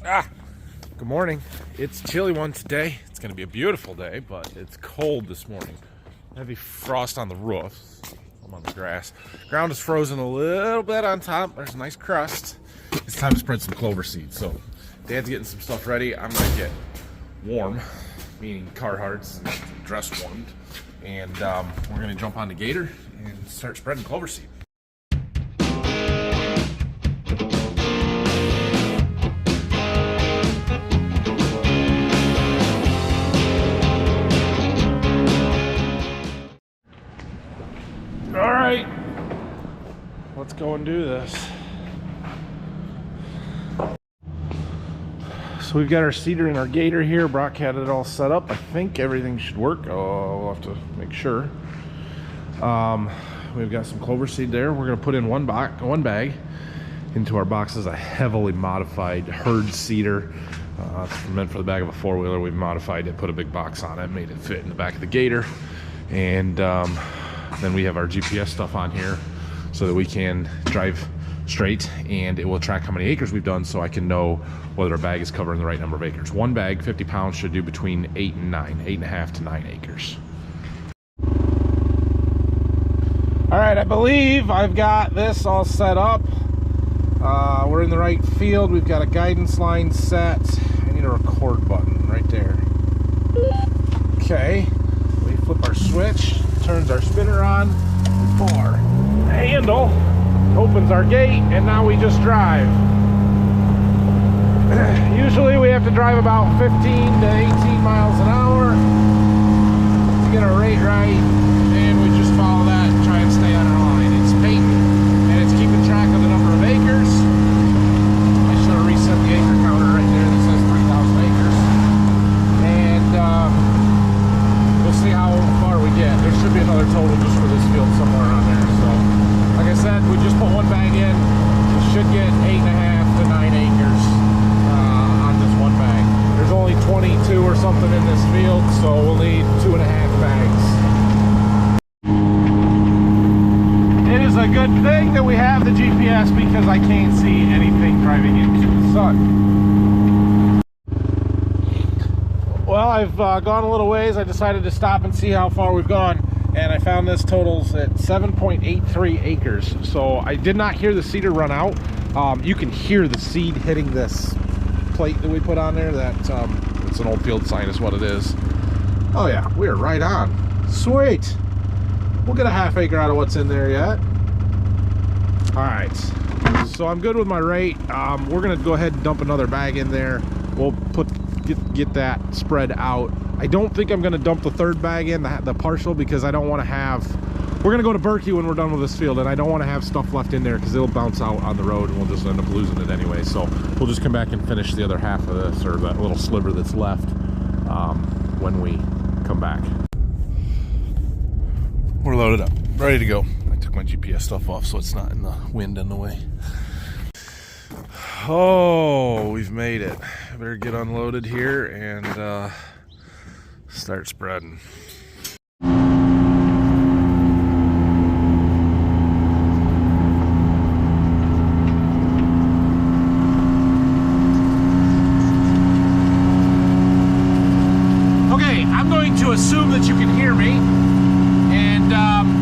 Good morning. It's a chilly one today. It's going to be a beautiful day, but it's cold this morning. Heavy frost on the roofs. I'm on the grass. Ground is frozen a little bit on top. There's a nice crust. It's time to spread some clover seeds. So Dad's getting some stuff ready. I'm going to get warm, meaning Carhartts and dress warmed. And we're going to jump on the gator and start spreading clover seed. Alright, let's go and do this. So we've got our seeder and our gator here. Brock had it all set up. I think everything should work. Oh, we'll have to make sure. We've got some clover seed there. We're going to put in one bag into our box. This is a heavily modified herd seeder. It's meant for the back of a four-wheeler. We've modified it, put a big box on it, made it fit in the back of the gator. And then we have our GPS stuff on here so that we can drive straight and it will track how many acres we've done, so I can know whether our bag is covering the right number of acres. One bag, 50 pounds, should do between 8 and 9, 8.5 to 9 acres. All right, I believe I've got this all set up. We're in the right field. We've got a guidance line set. I need a record button right there. Okay, we flip our switch, turns our spinner on, we pull our handle, opens our gate, and now we just drive. Usually we have to drive about 15 to 18 miles an hour to get our rate right, and we just follow that and try and stay on our line. It's painting, and it's keeping track of the number of acres. I should have reset the acre counter right there that says 3,000 acres. And we'll see how far we get. There should be another total just for this field somewhere on there. So, like I said, we just put one bag in. We should get 8.5 to 9 acres on this one bag. There's only 22 or something in this field, so we'll need 2.5 bags. It is a good thing that we have the GPS because I can't see anything driving into the sun. Well, I've gone a little ways. I decided to stop and see how far we've gone, and I found this totals at 7.83 acres. So I did not hear the seeder run out. You can hear the seed hitting this plate that we put on there. That it's an old field sign is what it is. Oh yeah, we're right on. Sweet. We'll get a half acre out of what's in there yet. All right, so I'm good with my rate. We're gonna go ahead and dump another bag in there. We'll get that spread out. I don't think I'm gonna dump the third bag in, the partial, because I don't want to have, we're gonna go to Berkey when we're done with this field, and I don't want to have stuff left in there because it'll bounce out on the road and we'll just end up losing it anyway. So we'll just come back and finish the other half of this, or that little sliver that's left, when we come back. We're loaded up, ready to go. I took my GPS stuff off so it's not in the wind in the way. Oh, we've made it. I better get unloaded here and start spreading. Okay, I'm going to assume that you can hear me.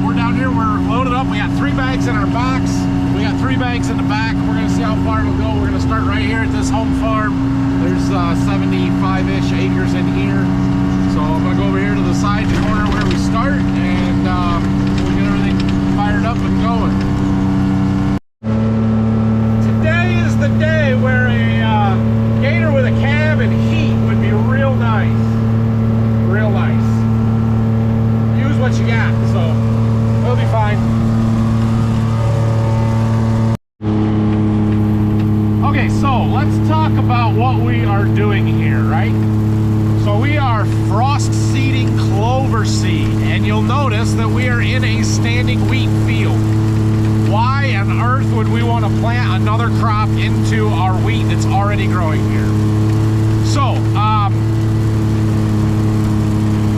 We're down here, we're loaded up. We got 3 bags in our box. We got 3 bags in the back. We're gonna see how far it'll go. We're gonna start right here at this home farm. There's 75-ish acres in here. So I'm gonna go over here to the side corner where we start, and we'll get everything fired up and going. Today is the day where a gator with a cab and heat would be real nice. Real nice. Use what you got, so we'll be fine. Okay, so let's talk about what we are doing here, right? So we are frost seeding clover seed, and you'll notice that we are in a standing wheat field. Why on earth would we want to plant another crop into our wheat that's already growing here? So,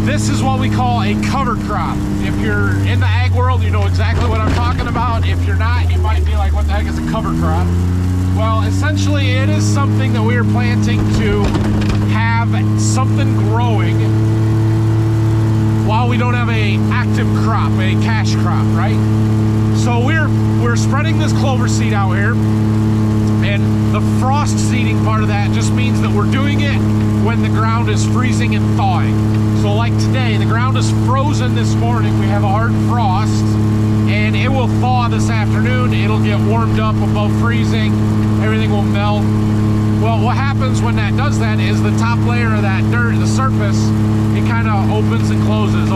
this is what we call a cover crop. If you're in the ag world, you know exactly what I'm talking about. If you're not, you might be like, what the heck is a cover crop? Well, essentially it is something that we are planting to have something growing while we don't have a active crop, a cash crop, right? So we're spreading this clover seed out here, and the frost seeding part of that just means that we're doing it when the ground is freezing and thawing. So like today, the ground is frozen this morning, we have a hard frost, and it will thaw this afternoon. It'll get warmed up above freezing, everything will melt. Well, what happens when that does that is the top layer of that dirt, the surface, it kind of opens and closes,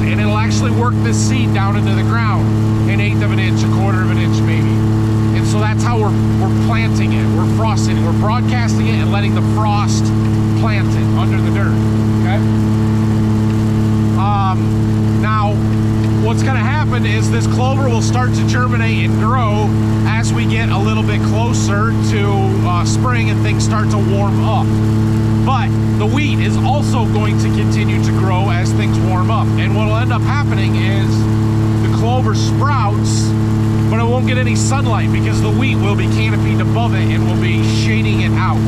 and it'll actually work this seed down into the ground, an eighth of an inch, a quarter of an inch maybe. And so that's how we're planting it, we're frosting it, we're broadcasting it and letting the frost plant it under the dirt, okay? Now, what's gonna happen is this clover will start to germinate and grow as we get a little bit closer to spring and things start to warm up. But the wheat is also going to continue to grow as things warm up. And what will end up happening is the clover sprouts, but it won't get any sunlight because the wheat will be canopied above it and will be shading it out.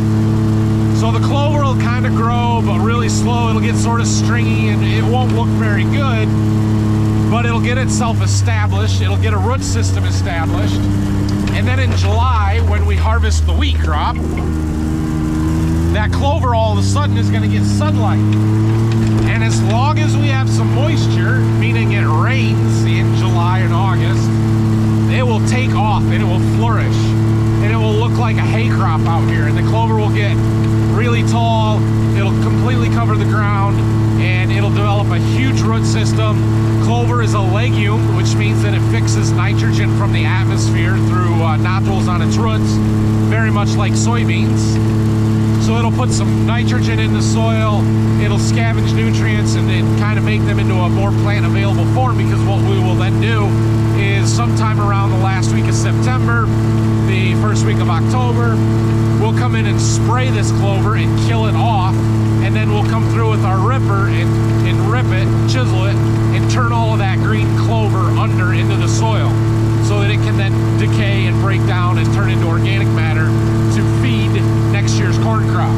So the clover will kind of grow, but really slow. It'll get sort of stringy and it won't look very good, but it'll get itself established. It'll get a root system established. And then in July, when we harvest the wheat crop, that clover all of a sudden is going to get sunlight. And as long as we have some moisture, meaning it rains in July and August, it will take off and it will flourish. And it will look like a hay crop out here. And the clover will get really tall, it'll completely cover the ground, and it'll develop a huge root system. Clover is a legume, which means that it fixes nitrogen from the atmosphere through nodules on its roots, very much like soybeans. So it'll put some nitrogen in the soil, it'll scavenge nutrients and kind of make them into a more plant available form, because what we will then do is sometime around the last week of September, the first week of October, we'll come in and spray this clover and kill it off, and then we'll come through with our ripper and rip it, chisel it, and turn all of that green clover under into the soil so that it can then decay and break down and turn into organic matter to feed next year's corn crop.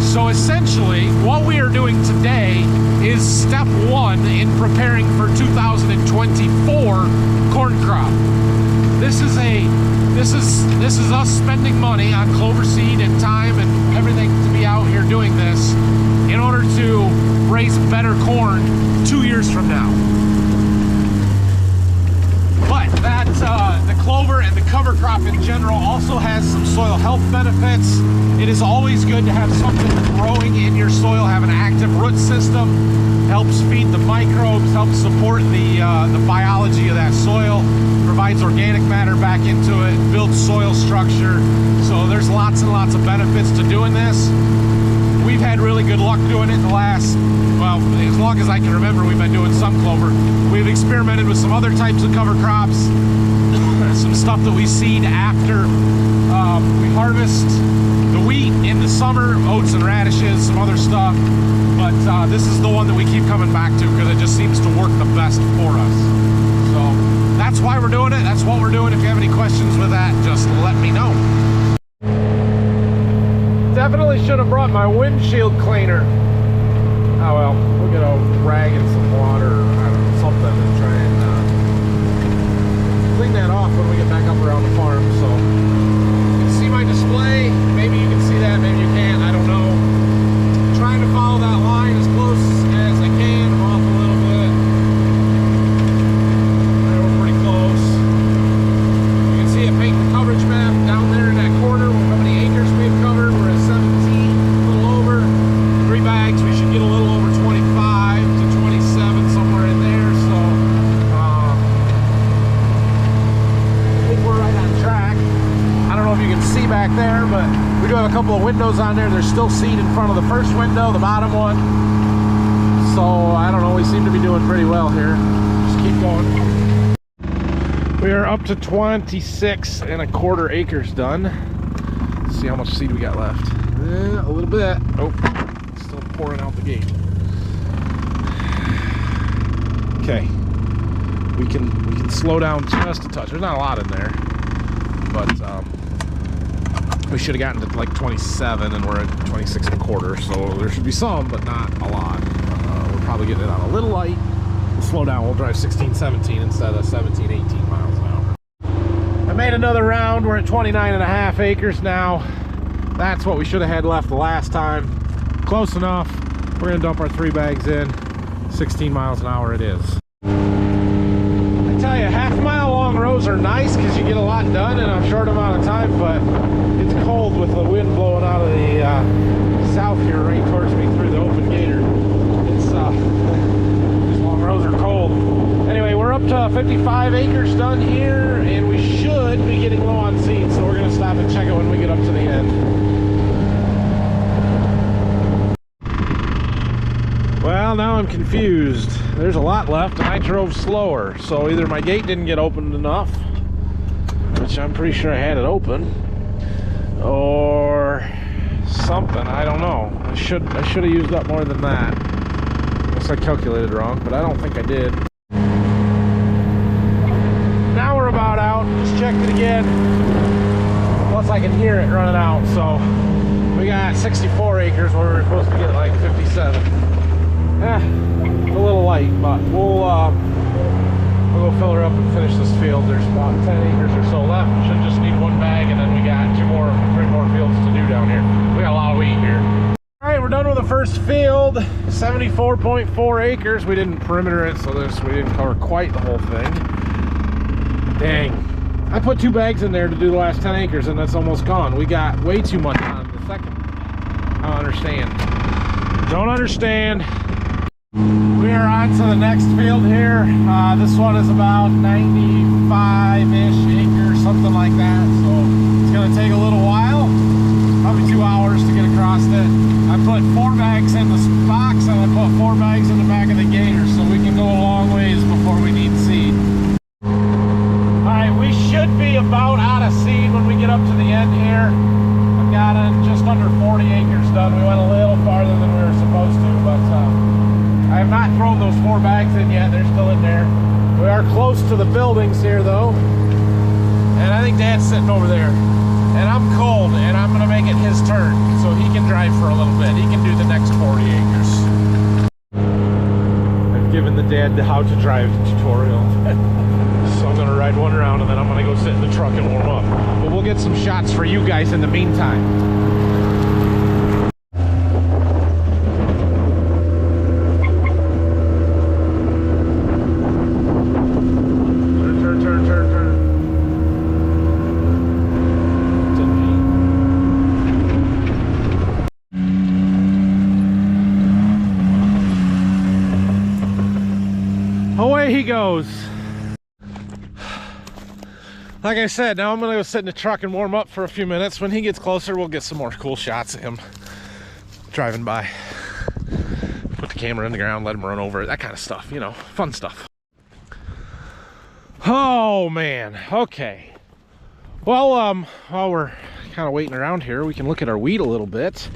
So essentially, what we are doing today is step one in preparing for 2024 corn crop. This is us spending money on clover seed and time and everything to be out here doing this in order to raise better corn 2 years from now. But that the clover and the cover crop in general also has some soil health benefits. It is always good to have something growing in your soil, have an active root system, helps feed the microbes, helps support the biology of that soil, provides organic matter back into it, builds soil structure. So there's lots and lots of benefits to doing this. We've had really good luck doing it the last, well, as long as I can remember, we've been doing some clover. We've experimented with some other types of cover crops, some stuff that we seed after we harvest the wheat in the summer, oats and radishes, some other stuff. But this is the one that we keep coming back to because it just seems to work the best for us. So that's why we're doing it. That's what we're doing. If you have any questions with that, just let me know. Definitely should have brought my windshield cleaner. Oh well, we'll get a rag and some water, or I don't know, something, and try and clean that off when we get back up around the farm. So you can see my display. Maybe you can see that, maybe you can't. I don't know. I'm trying to follow that line as close as I can. I'm off a little bit. Right, we're pretty close. You can see it paint the coverage map down there in that corner. How many acres we've covered? We're at 17, a little over. 3 bags. We should get a little over 25 to 27, somewhere in there. So I think we're right on track. I don't know if you can see back there, but we do have a couple of windows on there. There's still seed in front of the first window, the bottom one. So I don't know, we seem to be doing pretty well here. Just keep going. We are up to 26¼ acres done. Let's see how much seed we got left. A little bit. Oh, still pouring out the gate. Okay. We can slow down just a touch. There's not a lot in there, but We should have gotten to like 27 and we're at 26 and a quarter, so there should be some, but not a lot. We're probably getting it on a little light. We'll slow down, we'll drive 16, 17 instead of 17, 18 miles an hour. I made another round. We're at 29.5 acres now. That's what we should have had left the last time. Close enough. We're gonna dump our 3 bags in. 16 miles an hour it is. I tell you, half-mile long rows are nice because you get a lot done in a short amount of time, but it's cold with the wind blowing out of the south here right towards me through the open gator. It's these long rows are cold. Anyway, we're up to 55 acres done here, and we should be getting low on seed, so we're going to stop and check it when we get up to the end. Well, now I'm confused. There's a lot left, and I drove slower, so either my gate didn't get opened enough, which I'm pretty sure I had it open, or something. I don't know. I should have used up more than that. Unless I calculated wrong, but I don't think I did. Now we're about out. Just checked it again. Plus I can hear it running out. So we got 64 acres where we were supposed to get like 57. It's a little light, but we'll go fill her up and finish this field. There's about 10 acres or so left. We should just need 1 bag, and then we got 3 more fields to do down here. We got a lot of wheat here. All right, we're done with the first field, 74.4 acres. We didn't perimeter it, so we didn't cover quite the whole thing. Dang. I put 2 bags in there to do the last 10 acres, and that's almost gone. We got way too much on the second. I don't understand. Don't understand. We are on to the next field here. This one is about 95-ish acres, something like that. So it's going to take a little while, probably 2 hours to get across it. I put 4 bags in this box, and I put 4 bags in the back of the gator, so we can go a long ways before we need seed. All right, we should be about out of seed when we get up to the end here. I've got just under 40 acres done. We went a little farther than we were supposed to, but I have not thrown those 4 bags in yet. They're still in there. We are close to the buildings here, though. And I think Dad's sitting over there. And I'm cold, and I'm going to make it his turn so he can drive for a little bit. He can do the next 40 acres. I've given the Dad the how to drive tutorial. So I'm going to ride 1 round, and then I'm going to go sit in the truck and warm up. But we'll get some shots for you guys in the meantime. Away he goes. Like I said, now I'm gonna go sit in the truck and warm up for a few minutes. When he gets closer, we'll get some more cool shots of him driving by. Put the camera in the ground, let him run over it, that kind of stuff, you know, fun stuff. Oh man, okay. Well, while we're kind of waiting around here, we can look at our wheat a little bit.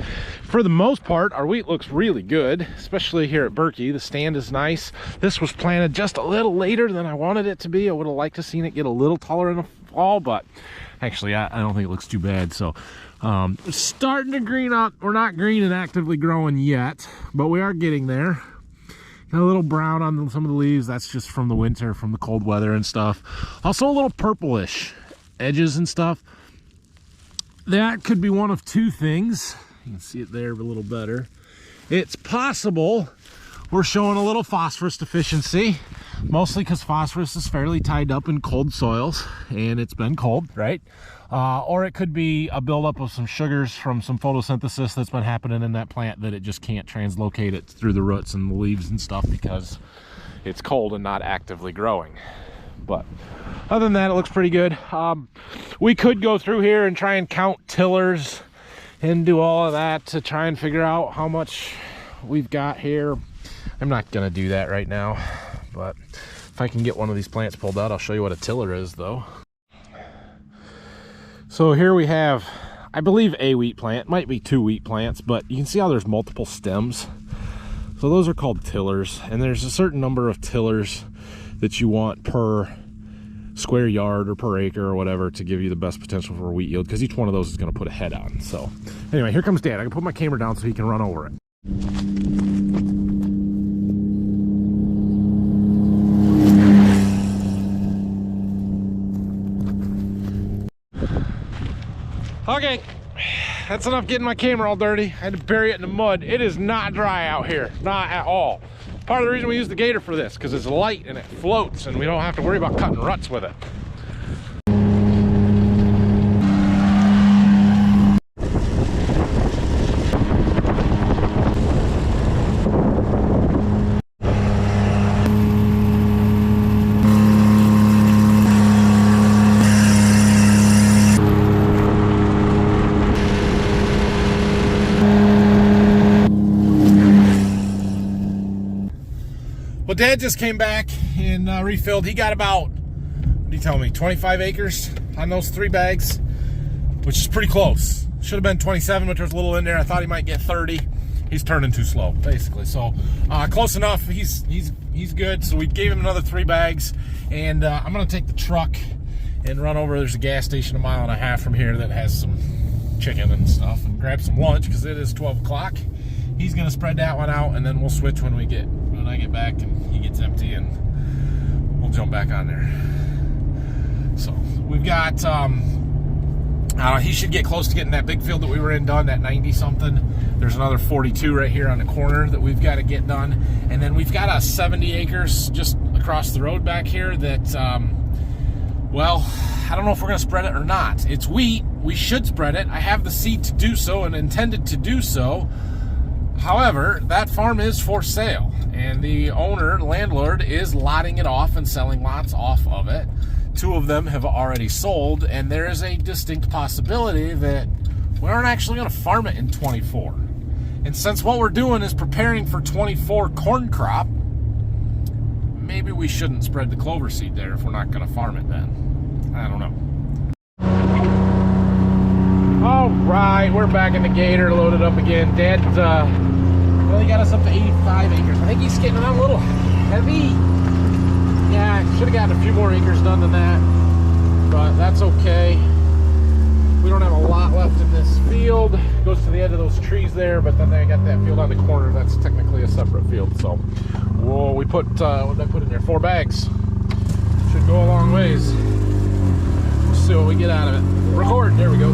For the most part, our wheat looks really good, especially here at Berkey. The stand is nice. This was planted just a little later than I wanted it to be. I would have liked to seen it get a little taller in the fall, but actually I don't think it looks too bad. So it's starting to green up. We're not green and actively growing yet, but we are getting there. Got a little brown on some of the leaves. That's just from the winter, from the cold weather and stuff. Also a little purplish edges and stuff. That could be one of 2 things. You can see it there a little better. It's possible we're showing a little phosphorus deficiency, mostly because phosphorus is fairly tied up in cold soils and it's been cold, right? Or it could be a buildup of some sugars from some photosynthesis that's been happening in that plant that it just can't translocate it through the roots and the leaves and stuff because it's cold and not actively growing. But other than that, it looks pretty good. We could go through here and try and count tillers and do all of that to try and figure out how much we've got here. I'm not gonna do that right now, but if I can get one of these plants pulled out, I'll show you what a tiller is though. So here we have, I believe, a wheat plant, might be 2 wheat plants, but you can see how there's multiple stems. So those are called tillers, and there's a certain number of tillers that you want per square yard or per acre or whatever to give you the best potential for wheat yield, because each one of those is going to put a head on. So anyway, here comes Dad. I can put my camera down so he can run over it. Okay, that's enough getting my camera all dirty. I had to bury it in the mud. It is not dry out here, not at all. Part of the reason we use the gator for this, because it's light and it floats and we don't have to worry about cutting ruts with it. Well, Dad just came back and refilled. He got about, what do you tell me, 25 acres on those 3 bags, which is pretty close. Should have been 27, but there's a little in there. I thought he might get 30. He's turning too slow, basically. So close enough. He's good. So we gave him another 3 bags, and I'm gonna take the truck and run over. There's a gas station 1.5 miles from here that has some chicken and stuff, and grab some lunch because it is 12 o'clock. He's gonna spread that one out, and then we'll switch when I get back and he gets empty, and we'll jump back on there. So we've got he should get close to getting that big field that we were in done, that 90 something. There's another 42 right here on the corner that we've got to get done, and then we've got a 70 acres just across the road back here that well, I don't know if we're gonna spread it or not. It's wheat. We should spread it. I have the seed to do so and intended to do so. However, that farm is for sale, and the owner, landlord, is lotting it off and selling lots off of it. 2 of them have already sold, and there is a distinct possibility that we aren't actually going to farm it in 24. And since what we're doing is preparing for 24 corn crop, maybe we shouldn't spread the clover seed there if we're not going to farm it then. I don't know. All right, we're back in the gator, loaded up again. Dad's well, he got us up to 85 acres. I think he's getting on a little heavy. Yeah, should have gotten a few more acres done than that, but that's okay. We don't have a lot left in this field. It goes to the end of those trees there, but then they got that field on the corner. That's technically a separate field. So, whoa, we put what did I put in there? 4 bags. Should go a long ways. Let's see what we get out of it. Record. There we go.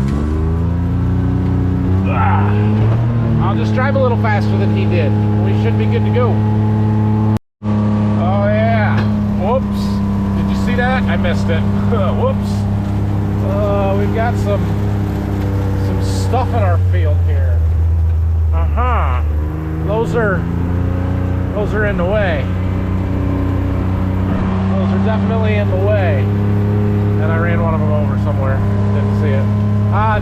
I'll just drive a little faster than he did. We should be good to go. Oh yeah. Whoops. Did you see that? I missed it. Whoops. We've got some stuff in our field here. Those are in the way. Those are definitely in the way. And I ran one of them over somewhere. Didn't see it.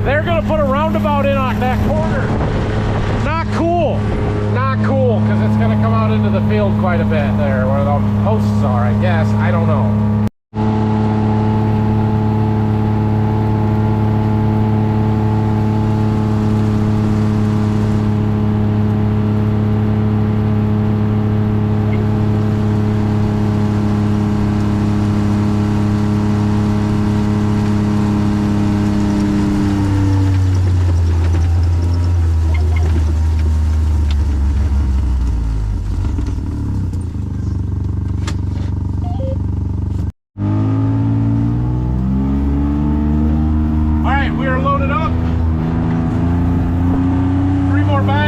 They're gonna put a roundabout in on that corner. Not cool. Not cool, because it's gonna come out into the field quite a bit there where the posts are, I guess. I don't know.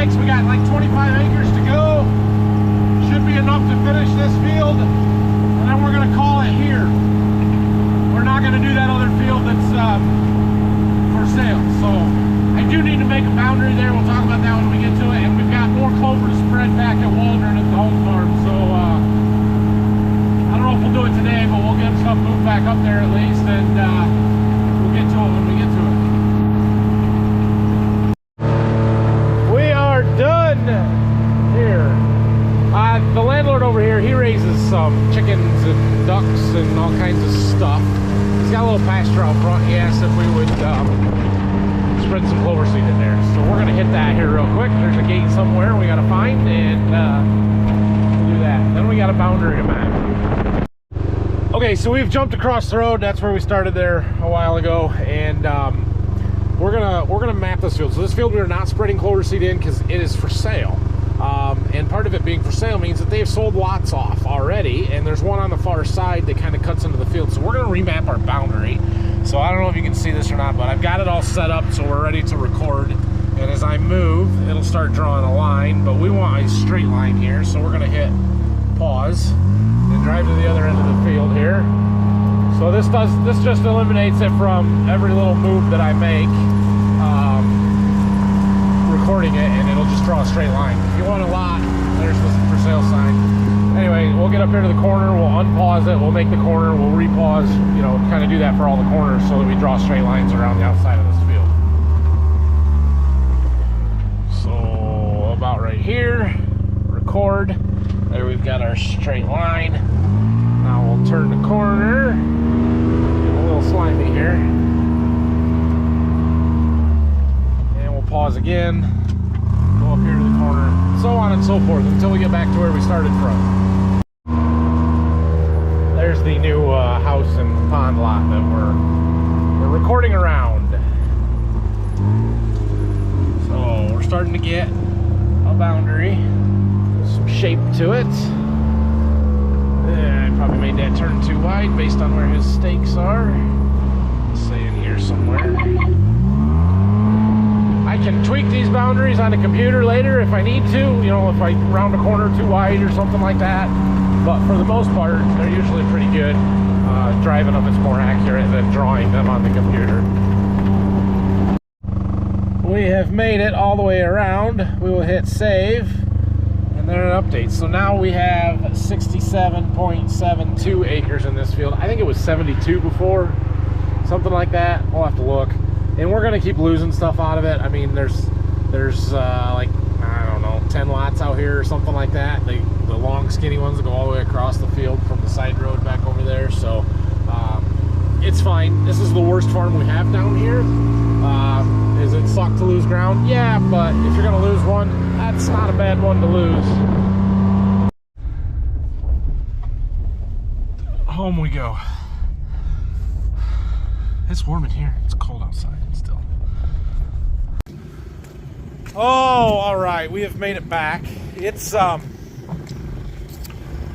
We got like 25 acres to go. Should be enough to finish this field, and then we're going to call it here. We're not going to do that other field that's for sale. So I do need to make a boundary there. We'll talk about that when we get to it. And we've got more clover to spread back at Waldron at the home farm. So I don't know if we'll do it today, but we'll get stuff moved back up there at least, and we'll get to it when we get to it. Done here. The landlord over here, he raises some chickens and ducks and all kinds of stuff. He's got a little pasture out front. He asked if we would spread some clover seed in there. So we're gonna hit that here real quick. There's a gate somewhere we gotta find, and we'll do that. Then we got a boundary to map. Okay, so we've jumped across the road. That's where we started there a while ago, and we're gonna map this field. So this field we are not spreading clover seed in because it is for sale. And part of it being for sale means that they've sold lots off already, and there's one on the far side that kind of cuts into the field. So we're gonna remap our boundary. So I don't know if you can see this or not, but I've got it all set up so we're ready to record. And as I move, it'll start drawing a line, but we want a straight line here. So we're gonna hit pause and drive to the other end of the field here. So this just eliminates it from every little move that I make, recording it, and it'll just draw a straight line. If you want a lot, there's the for sale sign. Anyway, we'll get up here to the corner, we'll unpause it, we'll make the corner, we'll repause, you know, kind of do that for all the corners so that we draw straight lines around the outside of this field. So about right here, record. There we've got our straight line. Now we'll turn the corner. A little slimy here. And we'll pause again. Go up here to the corner. So on and so forth until we get back to where we started from. There's the new house and pond lot that we're recording around. So we're starting to get a boundary. Some shape to it. I probably made that turn too wide based on where his stakes are. Let's say in here somewhere. I can tweak these boundaries on the computer later if I need to, you know, if I round a corner too wide or something like that. But for the most part, they're usually pretty good. Driving them is more accurate than drawing them on the computer. We have made it all the way around. We will hit save. And then an update. So now we have 67.72 acres in this field. I think it was 72 before, something like that. We'll have to look. And we're gonna keep losing stuff out of it. I mean, there's like, I don't know, 10 lots out here or something like that. The long skinny ones that go all the way across the field from the side road back over there. So it's fine. This is the worst farm we have down here. Is it suck to lose ground? Yeah, but if you're gonna lose one, that's not a bad one to lose. Home we go. It's warm in here. It's cold outside still. Oh, all right. We have made it back. It's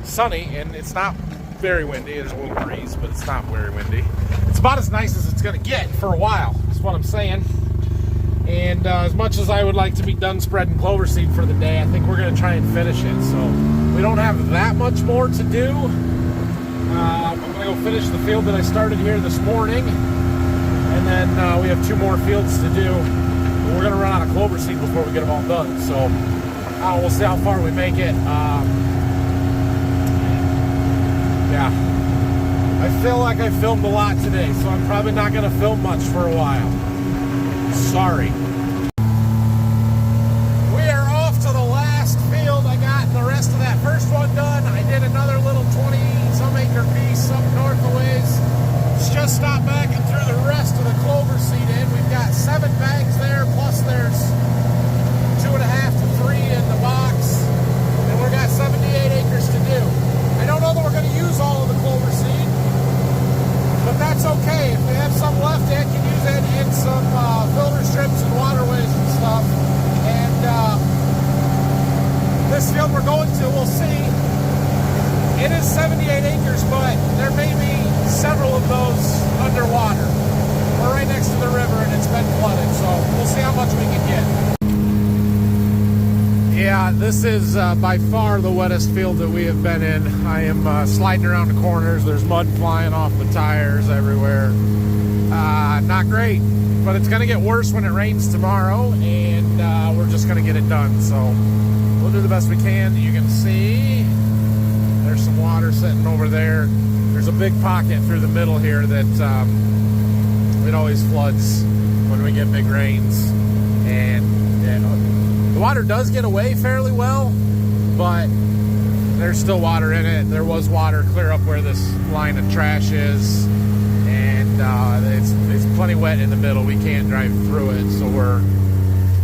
sunny and it's not very windy. There's a little breeze, but it's not very windy. It's about as nice as it's gonna get for a while. That's what I'm saying. And as much as I would like to be done spreading clover seed for the day, I think we're going to try and finish it. So we don't have that much more to do. I'm going to go finish the field that I started here this morning. And then we have 2 more fields to do. We're going to run out of clover seed before we get them all done. So we'll see how far we make it. Yeah. I feel like I filmed a lot today, so I'm probably not going to film much for a while. Sorry. We are off to the last field. I got the rest of that first one done. I did another little 20-some acre piece up north a ways. Just stopped back and threw the rest of the clover seed in. We've got 7 bags there, plus there's 2.5 to 3 in the box. And we've got 78 acres to do. I don't know that we're going to use all of the clover seed, but that's okay. If we have some left, Ed can use that in some filter strips and waterways and stuff. And this field we're going to, we'll see. It is 78 acres, but there may be several of those underwater. We're right next to the river and it's been flooded, so we'll see how much we can get. Yeah, this is by far the wettest field that we have been in. I am sliding around the corners. There's mud flying off the tires everywhere. Not great, but it's going to get worse when it rains tomorrow, and we're just going to get it done. So we'll do the best we can. You can see there's some water sitting over there. There's a big pocket through the middle here that it always floods when we get big rains, and the water does get away fairly well, but there's still water in it. There was water clear up where this line of trash is, and it's plenty wet in the middle. We can't drive through it, so we're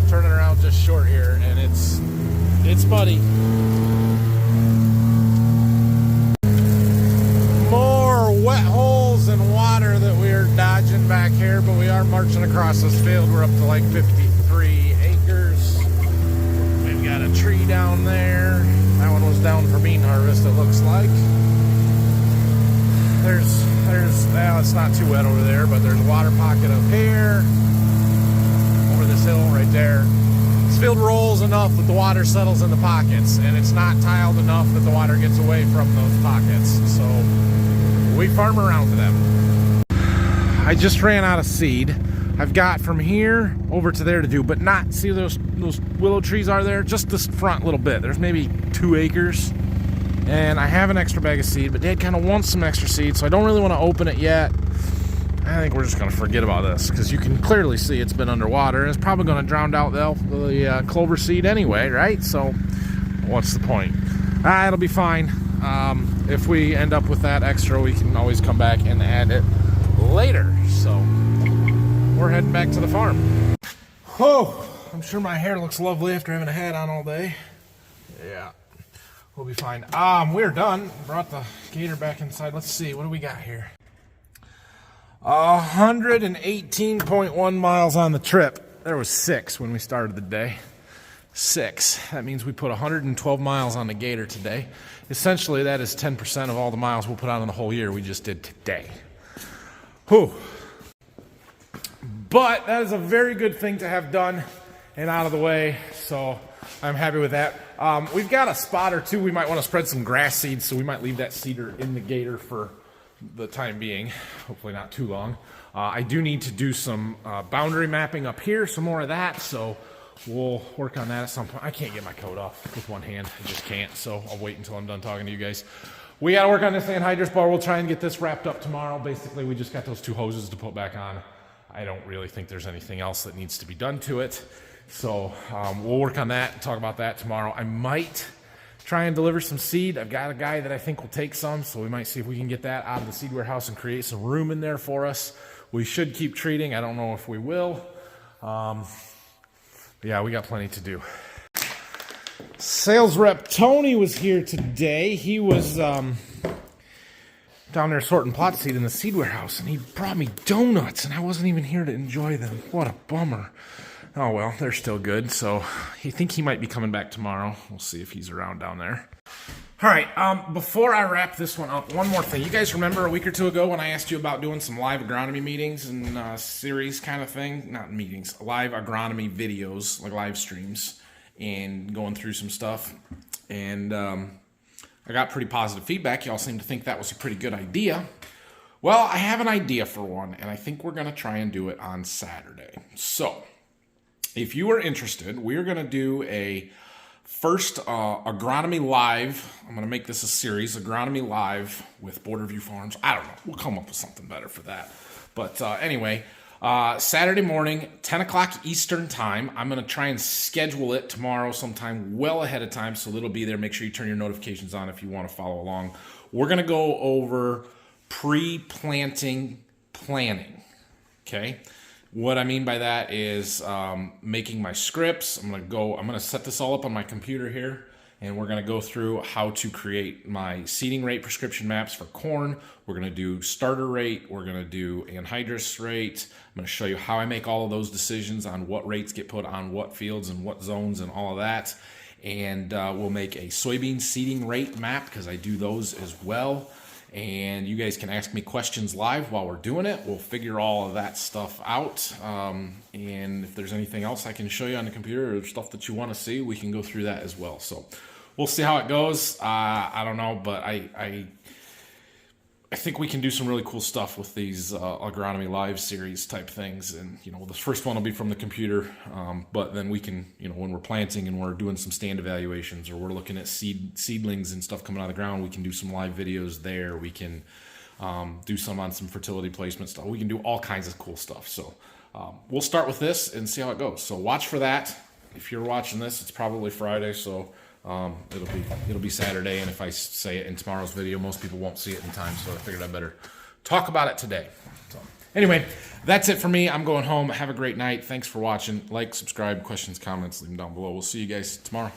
turning around just short here, and it's muddy. More across this field, we're up to like 53 acres. We've got a tree down there. That one was down for bean harvest, it looks like. Well, it's not too wet over there, but there's a water pocket up here. Over this hill right there. This field rolls enough that the water settles in the pockets, and it's not tiled enough that the water gets away from those pockets. So we farm around to them. I just ran out of seed. I've got from here over to there to do, but not, see those willow trees are there? Just this front little bit. There's maybe 2 acres. And I have an extra bag of seed, but Dad kind of wants some extra seed, so I don't really want to open it yet. I think we're just going to forget about this, because you can clearly see it's been underwater, and it's probably going to drown out the clover seed anyway, right? So what's the point? It'll be fine. If we end up with that extra, we can always come back and add it later. So we're heading back to the farm. Oh, I'm sure my hair looks lovely after having a hat on all day. Yeah. We'll be fine. We're done. Brought the gator back inside. Let's see. What do we got here? 118.1 miles on the trip. There was 6 when we started the day. 6. That means we put 112 miles on the gator today. Essentially, that is 10% of all the miles we'll put on in the whole year we just did today. Whew. But that is a very good thing to have done and out of the way, so I'm happy with that. We've got a spot or two we might want to spread some grass seed, so we might leave that cedar in the gator for the time being, hopefully not too long. I do need to do some boundary mapping up here, some more of that, so we'll work on that at some point. I can't get my coat off with one hand, I just can't, so I'll wait until I'm done talking to you guys. We got to work on this anhydrous bar. We'll try and get this wrapped up tomorrow. Basically, we just got those 2 hoses to put back on. I don't really think there's anything else that needs to be done to it. So we'll work on that and talk about that tomorrow. I might try and deliver some seed. I've got a guy that I think will take some, so we might see if we can get that out of the seed warehouse and create some room in there for us. We should keep treating. I don't know if we will. Yeah, we got plenty to do. Sales rep Tony was here today. He was down there sorting plot seed in the seed warehouse, and he brought me donuts, and I wasn't even here to enjoy them. What a bummer. Oh well, they're still good, so I think he might be coming back tomorrow. We'll see if he's around down there. All right, before I wrap this one up, one more thing. You guys remember a week or 2 ago when I asked you about doing some live agronomy meetings and series kind of thing? Not meetings, live agronomy videos, like live streams, and going through some stuff. And I got pretty positive feedback. Y'all seem to think that was a pretty good idea. Well, I have an idea for one, and I think we're going to try and do it on Saturday. So if you are interested, we're going to do a first agronomy live. I'm going to make this a series, agronomy live with Borderview Farms. I don't know. We'll come up with something better for that. But anyway, Saturday morning, 10 o'clock Eastern time. I'm going to try and schedule it tomorrow sometime well ahead of time, so it'll be there. Make sure you turn your notifications on if you want to follow along. We're going to go over pre-planting planning, okay? What I mean by that is making my scripts. I'm gonna set this all up on my computer here, and we're gonna go through how to create my seeding rate prescription maps for corn. We're gonna do starter rate. We're gonna do anhydrous rate. I'm gonna show you how I make all of those decisions on what rates get put on what fields and what zones and all of that. And we'll make a soybean seeding rate map because I do those as well. And you guys can ask me questions live while we're doing it. We'll figure all of that stuff out. And if there's anything else I can show you on the computer or stuff that you want to see, we can go through that as well. So we'll see how it goes. I don't know, but I think we can do some really cool stuff with these agronomy live series type things. And, you know, the first one will be from the computer. But then we can, you know, when we're planting and we're doing some stand evaluations or we're looking at seedlings and stuff coming out of the ground, we can do some live videos there. We can do some on some fertility placement stuff. We can do all kinds of cool stuff. So we'll start with this and see how it goes. So watch for that. If you're watching this, it's probably Friday. So it'll be Saturday, and if I say it in tomorrow's video, most people won't see it in time, so I figured I better talk about it today. So anyway, that's it for me. I'm going home. Have a great night. Thanks for watching. Like, subscribe, questions, comments, leave them down below. We'll see you guys tomorrow.